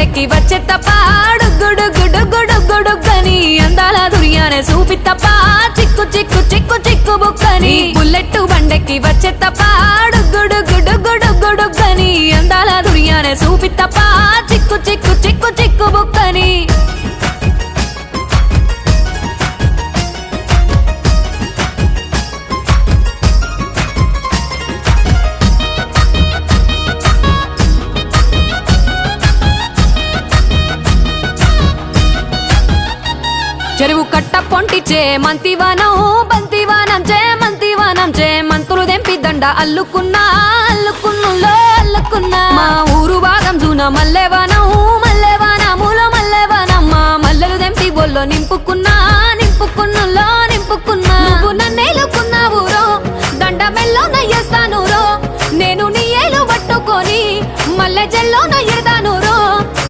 బండెక్కి వచ్చే తప్ప డుగ్గుడుగ్గుడుగ్గుడుగ్గుడుగ్గని అందాల దుర్యానే చూపి తప్ప చిక్కు చిక్కు చిక్కు చిక్కు బుక్కని బుల్లెట్టు బండెక్కి వచ్చే తప్ప డుగ్గుడుగ్గుడుగ్గుడుగ్గుడుగ్గని అందాల దుర్యానే చూపి తప్ప చిక్కు చిక్కు చిక్కు చిక్కు బుక్కని చెరువు కట్ట పొంటిచే మంతివానం బంతివానం చే మంతులు దెంపి దండ అల్లుకున్నా అల్లుకున్నులో అల్లుకున్నా మా ఊరు భాగం జూన మల్లెవానములో మల్లెవానమ్మ మల్లెలు దెంపి బొల్లో నింపుకున్నా